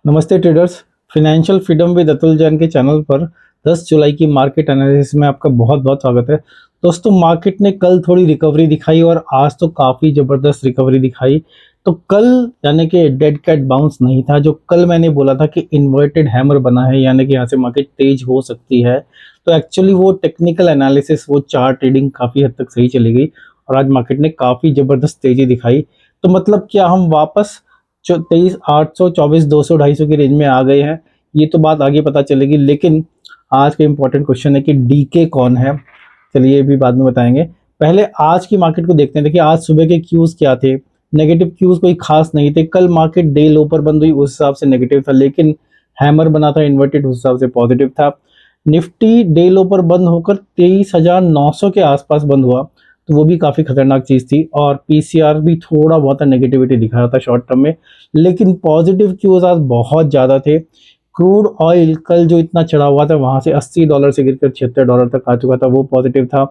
नमस्ते traders. Financial freedom with Atul Jain के channel पर 10 जुलाई की मार्केट एनालिसिस में आपका बहुत बहुत स्वागत है। दोस्तों, मार्केट ने कल थोड़ी रिकवरी दिखाई और आज तो काफ़ी ज़बरदस्त रिकवरी दिखाई। तो कल यानी कि डेड कैट बाउंस नहीं था। जो कल मैंने बोला था कि इन्वर्टेड हैमर बना है, यानी कि यहाँ से मार्केट तेज हो सकती है, तो एक्चुअली वो टेक्निकल एनालिसिस, वो चार्ट ट्रेडिंग काफ़ी हद तक सही चली गई और आज मार्केट ने काफ़ी ज़बरदस्त तेज़ी दिखाई। तो मतलब क्या हम वापस 23,800, 24,200, 250 की रेंज में आ गए हैं? ये तो बात आगे पता चलेगी, लेकिन आज का इंपॉर्टेंट क्वेश्चन है कि डीके कौन है? चलिए ये भी बाद में बताएंगे। पहले आज की मार्केट को देखते हैं। देखिए, आज सुबह के क्यूज क्या थे। नेगेटिव क्यूज कोई खास नहीं थे। कल मार्केट डे लो पर बंद हुई, उस हिसाब से नेगेटिव था, लेकिन हैमर बना था इन्वर्टेड, उस हिसाब से पॉजिटिव था। निफ्टी डे लो पर बंद होकर 23,900 के आसपास बंद हुआ, तो वो भी काफ़ी खतरनाक चीज़ थी। और पीसीआर भी थोड़ा बहुत नेगेटिविटी दिखा रहा था शॉर्ट टर्म में, लेकिन पॉजिटिव क्यूज आज बहुत ज़्यादा थे। क्रूड ऑयल कल जो इतना चढ़ा हुआ था, वहाँ से $80 से गिरकर $76 तक आ चुका था, वो पॉजिटिव था।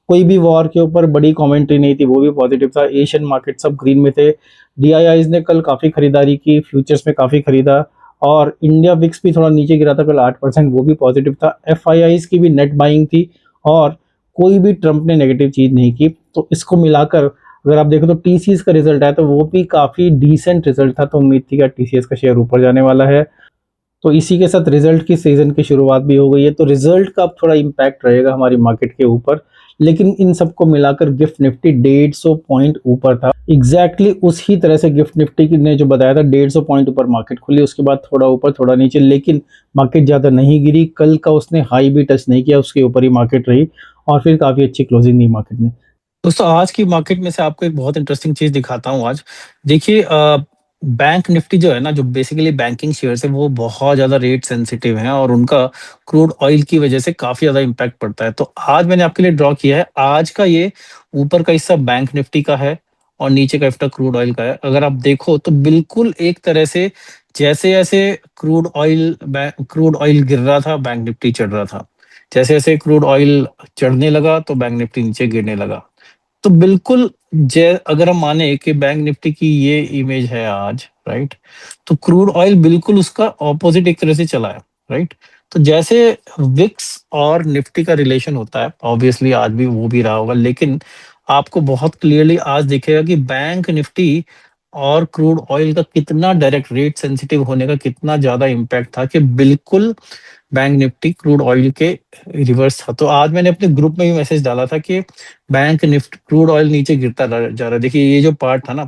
कोई भी वॉर के ऊपर बड़ी कमेंट्री नहीं थी, वो भी पॉजिटिव था। एशियन मार्केट सब ग्रीन में थे। डीआईआईज ने कल काफ़ी खरीदारी की, फ्यूचर्स में काफ़ी खरीदा, और इंडिया विक्स भी थोड़ा नीचे गिरा था कल 8%, वो भी पॉजिटिव था। एफआईआईज की भी नेट बाइंग थी, और कोई भी ट्रंप ने नेगेटिव चीज़ नहीं की। तो इसको मिलाकर अगर आप देखो तो टीसीएस का रिजल्ट आया, तो वो भी काफ़ी डिसेंट रिजल्ट था, तो उम्मीद थी कि टीसीएस का शेयर ऊपर जाने वाला है। तो इसी के साथ रिजल्ट की सीजन की शुरुआत भी हो गई है, तो रिजल्ट का अब थोड़ा इम्पैक्ट रहेगा हमारी मार्केट के ऊपर। लेकिन इन सबको मिलाकर गिफ्ट निफ्टी 150 पॉइंट ऊपर था। एग्जैक्टली उसी तरह से गिफ्ट निफ्टी ने जो बताया था, 150 पॉइंट ऊपर मार्केट खुली, उसके बाद थोड़ा ऊपर थोड़ा नीचे, लेकिन मार्केट ज़्यादा नहीं गिरी। कल का उसने हाई भी टच नहीं किया, उसके ऊपर ही मार्केट रही, और फिर काफ़ी अच्छी क्लोजिंग दी मार्केट ने। दोस्तों, आज की मार्केट में से आपको एक बहुत इंटरेस्टिंग चीज दिखाता हूँ आज। देखिए, बैंक निफ्टी जो है ना, जो बेसिकली बैंकिंग शेयर्स है, वो बहुत ज्यादा रेट सेंसिटिव हैं और उनका क्रूड ऑयल की वजह से काफी ज्यादा इम्पैक्ट पड़ता है। तो आज मैंने आपके लिए ड्रॉ किया है। आज का ये ऊपर का हिस्सा बैंक निफ्टी का है और नीचे का हिस्सा क्रूड ऑयल का है। अगर आप देखो तो बिल्कुल एक तरह से जैसे जैसे क्रूड ऑयल गिर रहा था, बैंक निफ्टी चढ़ रहा था। जैसे जैसे क्रूड ऑयल चढ़ने लगा तो बैंक निफ्टी नीचे गिरने लगा। तो बिल्कुल अगर हम माने कि बैंक निफ्टी की ये इमेज है आज, राइट, तो क्रूड ऑयल बिल्कुल उसका ऑपोजिट एक तरह से चला है, राइट। तो जैसे विक्स और निफ्टी का रिलेशन होता है, ऑब्वियसली आज भी वो भी रहा होगा, लेकिन आपको बहुत क्लियरली आज दिखेगा कि बैंक निफ्टी और क्रूड ऑयल का कितना डायरेक्ट रेट सेंसिटिव होने का कितना ज्यादा इम्पैक्ट था, कि बिल्कुल बैंक निफ्टी क्रूड ऑयल के रिवर्स था। तो आज मैंने अपने ग्रुप में भी मैसेज डाला था कि बैंक निफ्टी क्रूड ऑयल नीचे गिरता जा रहा है। देखिए, ये जो पार्ट था ना,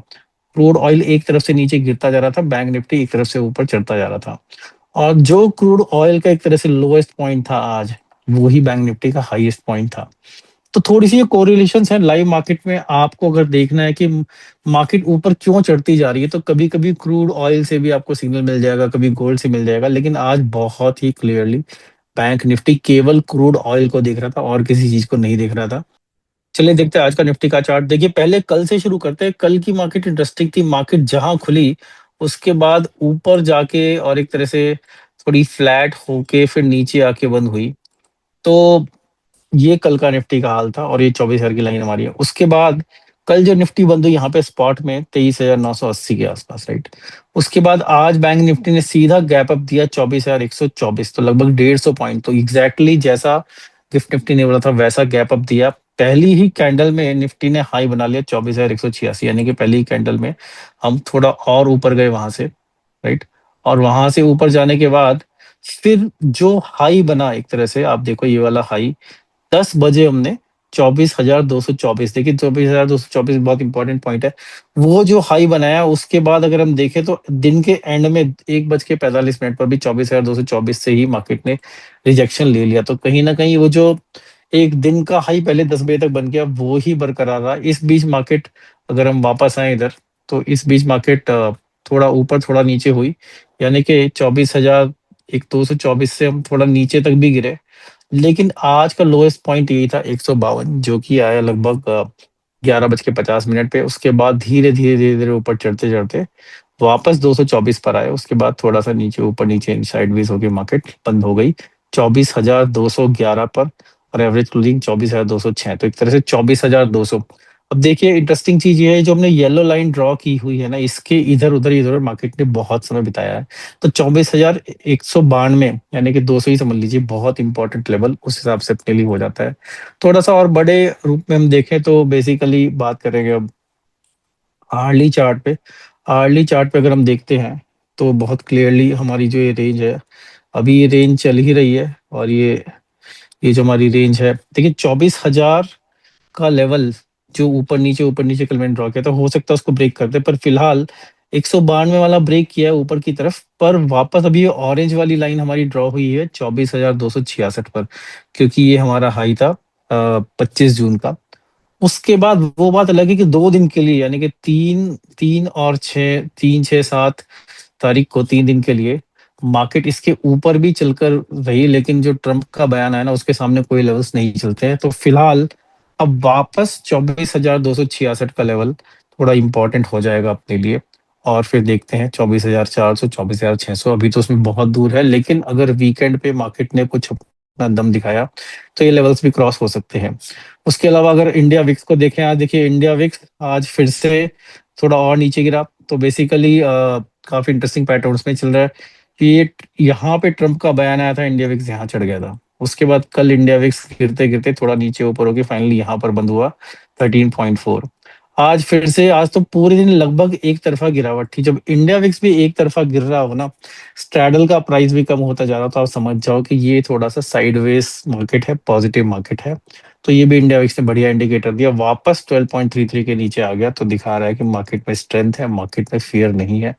क्रूड ऑयल एक तरफ से नीचे गिरता जा रहा था, बैंक निफ्टी एक तरफ से ऊपर चढ़ता जा रहा था। और जो क्रूड ऑयल का एक तरह से लोएस्ट पॉइंट था आज, वही बैंक निफ्टी का हाईएस्ट पॉइंट था। तो थोड़ी सी ये कोरिलेशन है लाइव मार्केट में। आपको अगर देखना है कि मार्केट ऊपर क्यों चढ़ती जा रही है, तो कभी कभी क्रूड ऑयल से भी आपको सिग्नल मिल जाएगा, कभी गोल्ड से मिल जाएगा, लेकिन आज बहुत ही क्लियरली बैंक निफ्टी केवल क्रूड ऑयल को देख रहा था और किसी चीज को नहीं देख रहा था। चलिए देखते हैं आज का निफ्टी का चार्ट। देखिए, पहले कल से शुरू करते हैं। कल की मार्केट इंटरेस्टिंग थी। मार्केट जहां खुली उसके बाद ऊपर जाके और एक तरह से थोड़ी फ्लैट होके फिर नीचे आके बंद हुई। तो ये कल का निफ्टी का हाल था और ये 24,000 की लाइन हमारी है। उसके बाद कल जो निफ्टी बंद हुई यहाँ पे स्पॉट में 23,980 के आसपास, राइट। उसके बाद आज बैंक निफ्टी ने सीधा गैप अप दिया 24,124, तो लगभग 150 पॉइंट। तो एग्जैक्टली जैसा गिफ्ट निफ्टी ने बोला था वैसा गैप अप दिया। पहली ही कैंडल में निफ्टी ने हाई बना लिया 24,186, यानी कि पहली ही कैंडल में हम थोड़ा और ऊपर गए वहां से, राइट। और वहां से ऊपर जाने के बाद फिर जो हाई बना, एक तरह से आप देखो ये वाला हाई 10 बजे हमने 24,224, देखिए 24,224 बहुत इंपॉर्टेंट पॉइंट है। वो जो हाई बनाया उसके बाद अगर हम देखें तो दिन के एंड में 1:45 पर भी 24,224 से ही मार्केट ने रिजेक्शन ले लिया। तो कहीं ना कहीं वो जो एक दिन का हाई पहले 10 बजे तक बन गया, वो ही बरकरार रहा। इस बीच मार्केट, अगर हम वापस आए इधर, तो इस बीच मार्केट थोड़ा ऊपर थोड़ा नीचे हुई, यानी कि 24,224 से हम थोड़ा नीचे तक भी गिरे। लेकिन आज का लोएस्ट पॉइंट यही था 152, जो कि आया लगभग 11:50 पे। उसके बाद धीरे धीरे धीरे धीरे ऊपर चढ़ते चढ़ते वापस 224 पर आए। उसके बाद थोड़ा सा नीचे ऊपर नीचे साइडवेज होकर मार्केट बंद हो गई 24,211 पर, और एवरेज क्लोजिंग 24,206। तो एक तरह से 24,200 अब देखिए इंटरेस्टिंग चीज ये है, जो हमने येलो लाइन ड्रॉ की हुई है ना, इसके इधर उधर मार्केट ने बहुत समय बिताया है। तो 24,192, यानी कि 200 ही समझ लीजिए, बहुत इंपॉर्टेंट लेवल उस हिसाब से अपने लिए हो जाता है। थोड़ा सा और बड़े रूप में हम देखें तो बेसिकली बात करेंगे अब आर्ली चार्ट पे। आर्ली चार्ट पे अगर हम देखते हैं तो बहुत क्लियरली हमारी जो ये रेंज है, अभी ये रेंज चल ही रही है। और ये जो हमारी रेंज है, देखिए 24,000 का लेवल जो ऊपर नीचे कल मैंने ड्रॉ किया था, हो सकता है उसको ब्रेक कर दे, पर फिलहाल 192 वाला ब्रेक किया है ऊपर की तरफ, पर वापस अभी ये ऑरेंज वाली लाइन हमारी ड्रॉ हुई है 24,266 पर, क्योंकि ये हमारा हाई था 25 जून का। उसके बाद वो बात अलग है कि 2 दिन के लिए, यानी कि 3 6 7 3 दिन के लिए मार्केट इसके ऊपर भी चलकर रही, लेकिन जो ट्रम्प का बयान है ना, उसके सामने कोई लेवल्स नहीं चलते हैं। तो फिलहाल अब वापस 24,266 का लेवल थोड़ा इंपॉर्टेंट हो जाएगा अपने लिए। और फिर देखते हैं 24,400, 24,600, अभी तो उसमें बहुत दूर है, लेकिन अगर वीकेंड पे मार्केट ने कुछ अपना दम दिखाया तो ये लेवल्स भी क्रॉस हो सकते हैं। उसके अलावा अगर इंडिया विक्स को देखें, आज देखिए इंडिया विक्स आज फिर से थोड़ा और नीचे गिरा। तो बेसिकली काफी इंटरेस्टिंग पैटर्न्स में चल रहा है कि ये यहाँ पे ट्रम्प का बयान आया था, इंडिया विक्स यहाँ चढ़ गया था। उसके बाद कल इंडिया विक्स गिरते गिरते थोड़ा नीचे ऊपर होके फाइनली यहाँ पर बंद हुआ 13.4। आज फिर से, आज तो पूरे दिन लगभग एक तरफा गिरावट थी। जब इंडिया विक्स भी एक तरफा गिर रहा हो ना, स्ट्रैडल का प्राइस भी कम होता जा रहा, तो आप समझ जाओ कि ये थोड़ा सा साइडवेज मार्केट है, पॉजिटिव मार्केट है। तो ये भी इंडिया विक्स ने बढ़िया इंडिकेटर दिया, वापस 12.33 के नीचे आ गया, तो दिखा रहा है कि मार्केट में स्ट्रेंथ है, मार्केट में फियर नहीं है।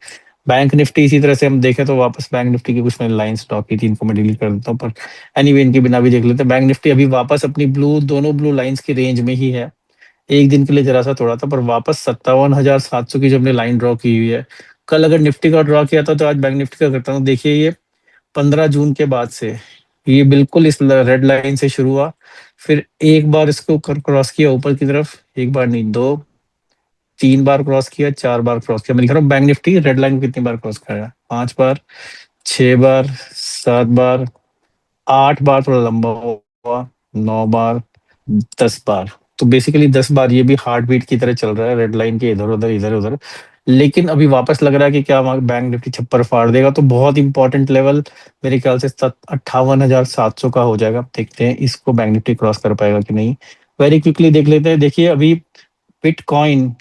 बैंक निफ्टी इसी तरह से हम देखें तो वापस बैंक निफ्टी की कुछ मैंने लाइन स्टॉक की थी, इनको मैं डिलीट कर देता हूँ, पर एनीवे इनके बिना भी देख लेते हैं। बैंक निफ्टी अभी वापस अपनी दोनों ब्लू लाइंस की रेंज में ही है। एक दिन के लिए जरा सा थोड़ा था, पर वापस 57,700 की जो हमने लाइन ड्रॉ की हुई है। कल अगर निफ्टी का ड्रॉ किया था तो आज बैंक निफ्टी का करता हूँ। देखिए ये 15 जून के बाद से ये बिल्कुल इस रेड लाइन से शुरू हुआ, फिर एक बार इसको क्रॉस किया ऊपर की तरफ, एक बार नहीं, दो, 3 बार क्रॉस किया, 4 बार क्रॉस किया। मैं लिख रहा हूँ बैंक निफ्टी रेड लाइन को कितनी बार क्रॉस कराया, 5 बार, 6 बार, 7 बार, 8 बार थोड़ा लंबा हुआ, 9 बार, 10 बार। तो बेसिकली 10 बार ये भी हार्ट बीट की तरह चल रहा है, रेड लाइन के इधर उधर। लेकिन अभी वापस लग रहा है कि क्या बैंक निफ्टी छप्पर फाड़ देगा, तो बहुत इंपॉर्टेंट लेवल मेरे ख्याल से 58,700 का हो जाएगा। देखते हैं इसको बैंक निफ्टी क्रॉस कर पाएगा कि नहीं। वेरी क्विकली देख लेते हैं। देखिए अभी बिटकॉइन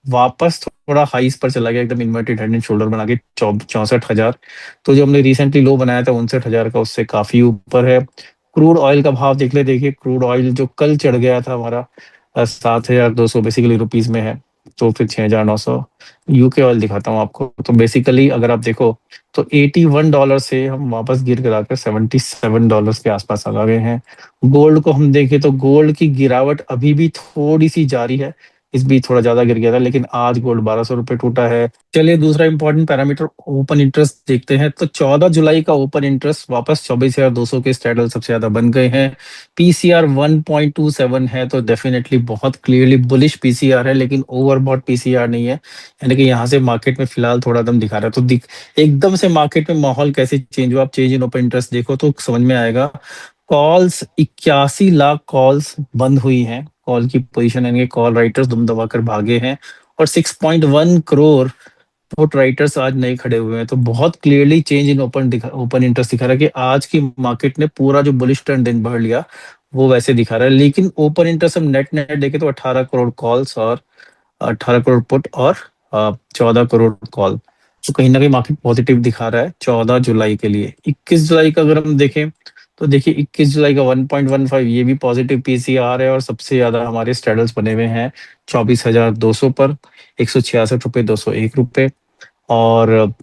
वापस थोड़ा हाईस पर चला गया, एकदम इन्वर्टेड हेड एंड शोल्डर बना के 64,000। तो जो हमने रिसेंटली लो बनाया था 59,000 का, उससे काफी ऊपर है। क्रूड ऑयल का भाव देख ले। देखिए क्रूड ऑयल जो कल चढ़ गया था हमारा 7,200 बेसिकली रुपीज में है, तो फिर 6,900। यूके ऑयल दिखाता हूँ आपको। तो बेसिकली अगर आप देखो तो $81 से हम वापस गिर गिरा कर $77 के आसपास आ गए हैं। गोल्ड को हम देखें तो गोल्ड की गिरावट अभी भी थोड़ी सी जारी है। इस बीच थोड़ा ज्यादा गिर गया था, लेकिन आज गोल्ड 1,200 रुपये टूटा है। चलिए दूसरा इंपॉर्टेंट पैरामीटर ओपन इंटरेस्ट देखते हैं। तो 14 जुलाई का ओपन इंटरेस्ट वापस 24,200 के स्ट्रेडल सबसे ज्यादा बन गए हैं। पीसीआर 1.27 है, तो डेफिनेटली बहुत क्लियरली बुलिश पीसीआर है, लेकिन ओवरबॉट पीसीआर नहीं है। यानी कि यहाँ से मार्केट में फिलहाल थोड़ा दम दिखा रहा है। तो एकदम से मार्केट में माहौल कैसे चेंज हुआ, आप चेंज इन ओपन इंटरेस्ट देखो तो समझ में आएगा। कॉल्स 81 लाख कॉल्स बंद हुई हैं, कॉल की पोजीशन, यानी कॉल राइटर्स दुम दबा कर भागे हैं। और 6.1 करोड़ पुट राइटर्स आज नए खड़े हुए हैं। तो बहुत clearly change in open interest दिखा रहा है कि आज की मार्केट ने पूरा जो बुलिश ट्रेंड दिन भर लिया वो वैसे दिखा रहा है। लेकिन ओपन इंटरेस्ट हम नेट नेट देखे तो 18 करोड़ कॉल्स और 18 करोड़ पुट और 14 करोड़ कॉल। तो कहीं ना कहीं मार्केट पॉजिटिव दिखा रहा है 14 जुलाई के लिए। 21 जुलाई का अगर हम देखें तो देखिए 21 जुलाई का 1.15 ये भी पॉजिटिव पीसीआर है, और सबसे ज्यादा हमारे स्ट्रेडल्स बने हुए हैं 24,200 पर, 166 रुपये, 201 रुपये। और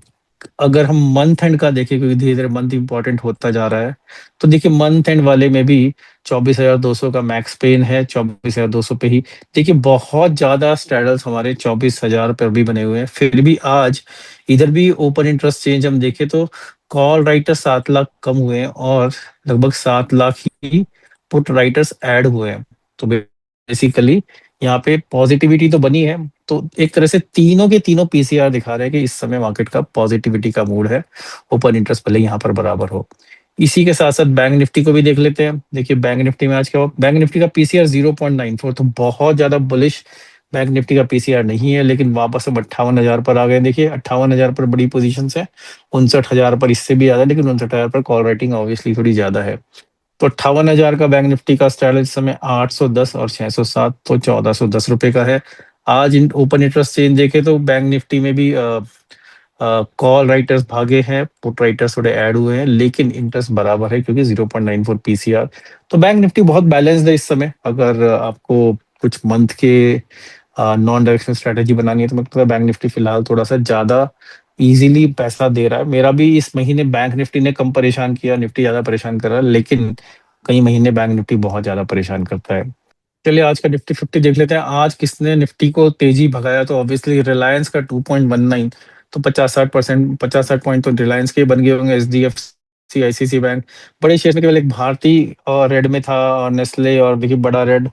अगर हम मंथ एंड का देखें, क्योंकि धीरे धीरे मंथ इंपॉर्टेंट होता जा रहा है, तो देखिए मंथ एंड वाले में भी 24,200 का मैक्स पेन है, 24,200 पे ही। देखिए बहुत ज्यादा स्ट्रेडल्स हमारे 24,000 पर भी बने हुए हैं। फिर भी आज इधर भी ओपन इंटरेस्ट चेंज हम देखें तो कॉल राइटर 7 लाख कम हुए हैं, और लगभग 7 लाख ही पुट राइटर्स ऐड हुए हैं। तो बेसिकली यहाँ पे पॉजिटिविटी तो बनी है। तो एक तरह से तीनों के तीनों पीसीआर दिखा रहे हैं कि इस समय मार्केट का पॉजिटिविटी का मूड है। ओपन इंटरेस्ट भले यहाँ पर बराबर हो। इसी के साथ साथ बैंक निफ्टी को भी देख लेते हैं। देखिए बैंक निफ्टी में आज क्या हुआ, बैंक निफ्टी का पीसीआर 0.94, तो बहुत ज्यादा बुलिश बैंक निफ्टी का पीसीआर नहीं है, लेकिन वापस अब 58,000 पर आ गए। देखिए 58,000 पर बड़ी पोजीशन है, 59,000 पर इससे भी ज्यादा, लेकिन 59,000 पर कॉल राइटिंग ऑब्वियसली थोड़ी ज्यादा है। तो 58,000 का बैंक निफ्टी का स्टैंडर्ड इस समय 810 और 607, तो 1410 रुपए का है। आज इन ओपन इंटरेस्ट चेंज देखे तो बैंक निफ्टी में भी कॉल राइटर्स भागे हैं, पुट राइटर्स थोड़े ऐड हुए हैं, लेकिन इंटरेस्ट बराबर है क्योंकि 0.94 पीसीआर। तो बैंक निफ्टी बहुत बैलेंस्ड है इस समय। अगर आपको कुछ मंथ के नॉन डायरेक्शनल स्ट्रेटेजी बनानी है तो मतलब बैंक निफ्टी फिलहाल थोड़ा सा ज्यादा इजीली पैसा दे रहा है। मेरा भी इस महीने बैंक निफ्टी ने कम परेशान किया, निफ्टी ज्यादा परेशान कर रहा है, लेकिन कई महीने बैंक निफ्टी बहुत ज्यादा परेशान करता है। चलिए आज का निफ्टी 50 देख लेते हैं। आज किसने निफ्टी को तेजी भगाया, तो ऑब्वियसली रिलायंस का 2.19, तो 50-60%, 50-60 पॉइंट तो रिलायंस के बन गए होंगे। एचडीएफसी, आईसीसी बैंक, बड़े शेयर में केवल एक भारती और रेड में था, और नेस्ले और देखिए बड़ा रेड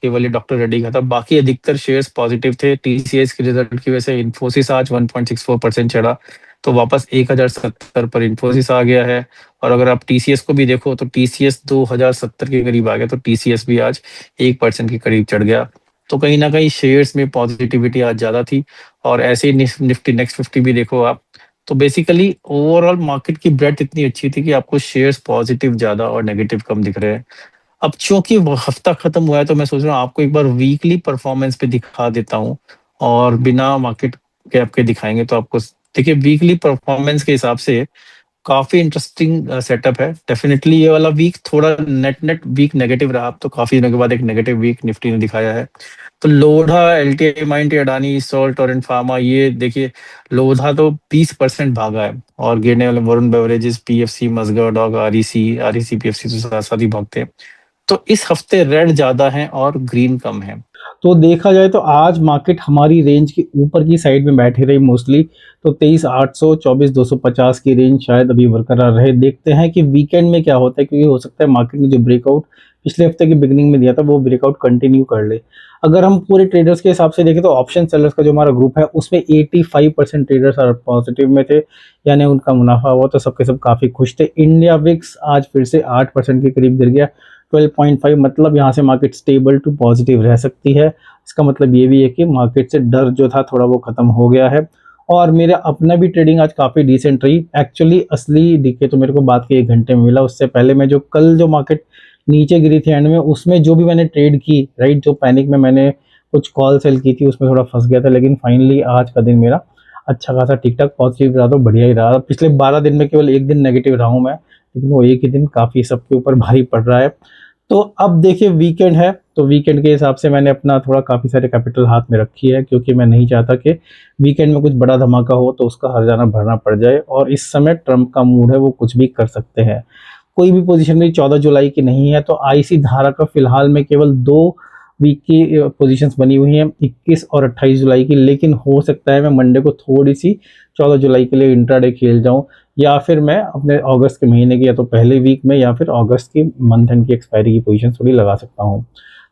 केवल ये डॉक्टर रेड्डी का था। बाकी अधिकतर शेयर्स पॉजिटिव थे। टीसीएस के रिजल्ट की वजह से इन्फोसिस आज 1.64% चढ़ा, तो वापस 1070 पर इन्फोसिस आ गया है। और अगर आप टीसीएस को भी देखो तो टीसीएस 2070 के करीब आ गया, तो टीसीएस भी आज 1% के करीब चढ़ गया। तो कहीं ना कहीं शेयर्स में पॉजिटिविटी आज ज्यादा थी। और ऐसे ही निफ्टी नेक्स्ट 50 भी देखो आप, तो बेसिकली ओवरऑल मार्केट की ब्रेथ इतनी अच्छी थी कि आपको शेयर्स पॉजिटिव ज्यादा और नेगेटिव कम दिख रहे हैं। अब चूंकि वो हफ्ता खत्म हुआ है तो मैं सोच रहा हूँ आपको एक बार वीकली परफॉर्मेंस पे दिखा देता हूँ, और बिना मार्केट कैप के दिखाएंगे तो आपको देखिए वीकली परफॉर्मेंस के हिसाब से काफी इंटरेस्टिंग सेटअप है। डेफिनेटली ये वाला वीक थोड़ा नेट नेट वीक नेगेटिव रहा, अब तो काफी दिनों के बाद एक नेगेटिव वीक निफ्टी ने दिखाया है। तो Lodha, LTI mind, Adani, salt, Torrent pharma, ये देखिए लोढ़ा तो 20% भागा है, और गिरने वाले Varun beverages, PFC, Mazagon Dock, REC, REC PFC तो साथ साथ ही भागते हैं। तो इस हफ्ते रेड ज्यादा है और ग्रीन कम है। तो देखा जाए तो आज मार्केट हमारी रेंज के ऊपर की साइड में बैठी रही मोस्टली। तो 23,800, 24,250 की रेंज शायद अभी बरकरार रहे। देखते हैं कि वीकेंड में क्या होता है, क्योंकि हो सकता है मार्केट ने जो ब्रेकआउट पिछले हफ्ते की बिगनिंग में दिया था वो ब्रेकआउट कंटिन्यू कर ले। अगर हम पूरे ट्रेडर्स के हिसाब से देखें तो ऑप्शन सेलर्स का जो हमारा ग्रुप है उसमें 85% ट्रेडर्स पॉजिटिव में थे, यानी उनका मुनाफा हुआ, तो सबके सब काफ़ी खुश थे। इंडिया विक्स आज फिर से 8% के करीब गिर गया, 12.5, मतलब यहाँ से मार्केट स्टेबल टू पॉजिटिव रह सकती है। इसका मतलब ये भी है कि मार्केट से डर जो था थोड़ा वो खत्म हो गया है। और मेरा अपना भी ट्रेडिंग आज काफ़ी डिसेंट रही। एक्चुअली असली डीके तो मेरे को बाद के 1 घंटे में मिला। उससे पहले मैं जो कल जो मार्केट नीचे गिरी थी एंड में, उसमें जो भी मैंने ट्रेड की, राइट, जो पैनिक में मैंने कुछ कॉल सेल की थी उसमें थोड़ा फंस गया था। लेकिन फाइनली आज का दिन मेरा अच्छा खासा ठीक ठाक पॉजिटिव रहा, तो बढ़िया ही रहा। पिछले 12 दिन में केवल एक दिन नेगेटिव रहा हूँ मैं, लेकिन वो एक ही दिन काफ़ी सबके ऊपर भारी पड़ रहा है। तो अब देखिए वीकेंड है, तो वीकेंड के हिसाब से मैंने अपना थोड़ा काफ़ी सारे कैपिटल हाथ में रखी है, क्योंकि मैं नहीं चाहता कि वीकेंड में कुछ बड़ा धमाका हो तो उसका हर्जाना भरना पड़ जाए। और इस समय ट्रंप का मूड है, वो कुछ भी कर सकते हैं। कोई भी पोजीशन मेरी 14 जुलाई की नहीं है, तो आईसी धारा का फिलहाल में केवल 2 वीक की पोजीशंस बनी हुई हैं, 21 और 28 जुलाई की। लेकिन हो सकता है मैं मंडे को थोड़ी सी 14 जुलाई के लिए इंट्राडे खेल जाऊं, या फिर मैं अपने अगस्त के महीने की या तो पहले वीक में या फिर अगस्त की मंथ एंड की एक्सपायरी की पोजीशन थोड़ी लगा सकता हूं।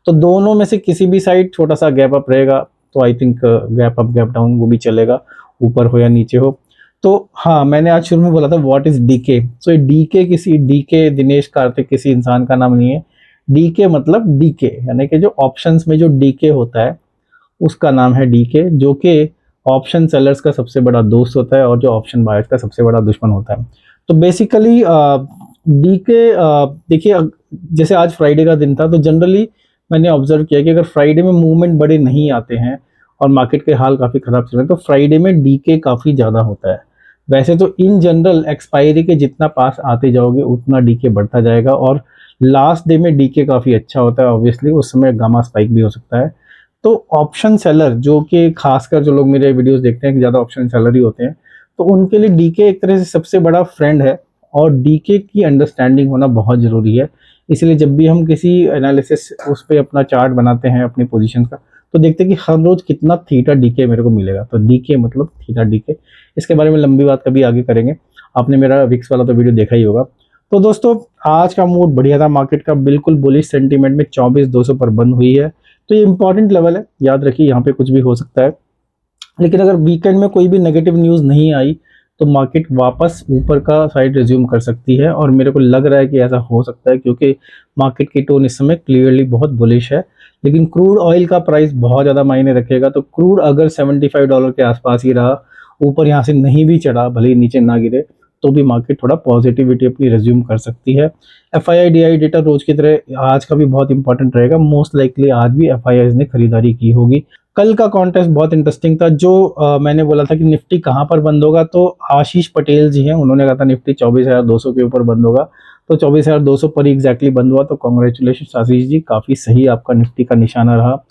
तो दोनों में से किसी भी साइड छोटा सा गैप अप रहेगा, तो I think gap up gap down वो भी चलेगा, ऊपर हो या नीचे हो। तो हाँ, मैंने आज शुरू में बोला था व्हाट इज डीके। सो ये डीके किसी डीके दिनेश कार्तिक किसी इंसान का नाम नहीं है। डीके मतलब डीके, यानी कि जो ऑप्शंस में जो डीके होता है उसका नाम है डीके, जो कि ऑप्शन सेलर्स का सबसे बड़ा दोस्त होता है और जो ऑप्शन बायर्स का सबसे बड़ा दुश्मन होता है। तो बेसिकली डीके, देखिए जैसे आज फ्राइडे का दिन था, तो जनरली मैंने ऑब्जर्व किया कि अगर फ्राइडे में मूवमेंट बड़े नहीं आते हैं और मार्केट के हाल काफ़ी ख़राब चल रहे हैं, तो फ्राइडे में डीके काफ़ी ज़्यादा होता है। वैसे तो इन जनरल एक्सपायरी के जितना पास आते जाओगे उतना डीके बढ़ता जाएगा, और लास्ट डे में डीके काफ़ी अच्छा होता है। ऑब्वियसली उस समय गामा स्पाइक भी हो सकता है। तो ऑप्शन सेलर, जो कि खासकर जो लोग मेरे वीडियोस देखते हैं कि ज़्यादा ऑप्शन सेलर ही होते हैं, तो उनके लिए डीके एक तरह से सबसे बड़ा फ्रेंड है, और डीके की अंडरस्टैंडिंग होना बहुत ज़रूरी है। इसलिए जब भी हम किसी एनालिसिस उस पर अपना चार्ट बनाते हैं अपनी पोजीशन का, तो देखते हैं कि हर रोज कितना थीटा डीके मेरे को मिलेगा। तो डीके मतलब थीटा डीके। इसके बारे में लंबी बात कभी आगे करेंगे। आपने मेरा विक्स वाला तो वीडियो देखा ही होगा। तो दोस्तों आज का मूड बढ़िया था, मार्केट का बिल्कुल बुलिश सेंटीमेंट में 24,200 पर बंद हुई है। तो ये इंपॉर्टेंट लेवल है, याद रखिए, यहाँ पे कुछ भी हो सकता है। लेकिन अगर वीकेंड में कोई भी नेगेटिव न्यूज़ नहीं आई तो मार्केट वापस ऊपर का साइड रिज्यूम कर सकती है, और मेरे को लग रहा है कि ऐसा हो सकता है, क्योंकि मार्केट की टोन इस समय क्लियरली बहुत बुलिश है। लेकिन क्रूड ऑयल का प्राइस बहुत ज़्यादा मायने रखेगा। तो क्रूड अगर $75 के आसपास ही रहा, ऊपर यहाँ से नहीं भी चढ़ा, भले ही नीचे ना गिरे, तो भी मार्केट थोड़ा पॉजिटिविटी अपनी रिज्यूम कर सकती है। एफआईआई डेटा रोज की तरह आज का भी बहुत इंपॉर्टेंट रहेगा। मोस्ट लाइकली आज भी एफआईआई ने खरीदारी की होगी। कल का कॉन्टेस्ट बहुत इंटरेस्टिंग था। जो मैंने बोला था कि निफ्टी कहाँ पर बंद होगा, तो आशीष पटेल जी हैं, उन्होंने कहा था निफ्टी 24,200 के ऊपर बंद होगा, तो 24,200 पर ही एग्जैक्टली बंद हुआ। तो कॉन्ग्रेचुलेशन आशीष जी, काफ़ी सही आपका निफ्टी का निशाना रहा।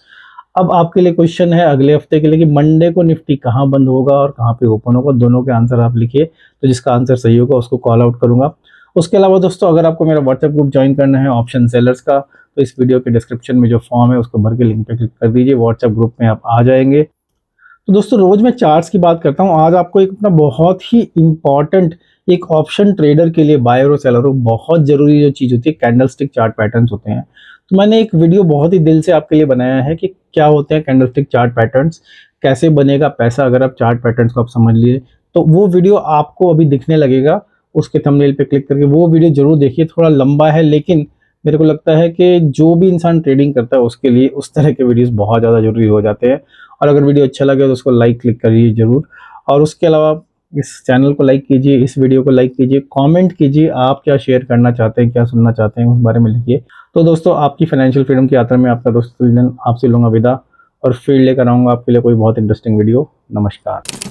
अब आपके लिए क्वेश्चन है अगले हफ्ते के लिए कि मंडे को निफ्टी कहाँ बंद होगा और कहाँ पे ओपन होगा। दोनों के आंसर आप लिखिए, तो जिसका आंसर सही होगा उसको कॉल आउट करूंगा। उसके अलावा दोस्तों, अगर आपको मेरा व्हाट्सएप ग्रुप ज्वाइन करना है ऑप्शन सेलर्स का, तो इस वीडियो के डिस्क्रिप्शन में जो फॉर्म है उसको भर के लिंक पे क्लिक कर दीजिए, व्हाट्सएप ग्रुप में आप आ जाएंगे। तो दोस्तों, रोज मैं चार्ट्स की बात करता हूँ। आज आपको एक अपना बहुत ही इंपॉर्टेंट, एक ऑप्शन ट्रेडर के लिए, बायर और सेलर हो, बहुत जरूरी जो चीज होती है, कैंडलस्टिक चार्ट पैटर्न्स होते हैं। तो मैंने एक वीडियो बहुत ही दिल से आपके लिए बनाया है कि क्या होते हैं कैंडलस्टिक चार्ट पैटर्न्स, कैसे बनेगा पैसा अगर आप चार्ट पैटर्न्स को आप समझ लिए। तो वो वीडियो आपको अभी दिखने लगेगा, उसके थंबनेल पे क्लिक करके वो वीडियो जरूर देखिए। थोड़ा लंबा है, लेकिन मेरे को लगता है कि जो भी इंसान ट्रेडिंग करता है उसके लिए उस तरह के वीडियोस बहुत ज़्यादा जरूरी हो जाते हैं। और अगर वीडियो अच्छा लगे तो उसको लाइक क्लिक करिए जरूर। और उसके अलावा इस चैनल को लाइक कीजिए, इस वीडियो को लाइक कीजिए, कमेंट कीजिए आप क्या शेयर करना चाहते हैं, क्या सुनना चाहते हैं, उस बारे में लिखिए। तो दोस्तों, आपकी फाइनेंशियल फ्रीडम की यात्रा में आपका दोस्त आपसे लूंगा विदा, और फिर लेकर आऊँगा आपके लिए कोई बहुत इंटरेस्टिंग वीडियो। नमस्कार।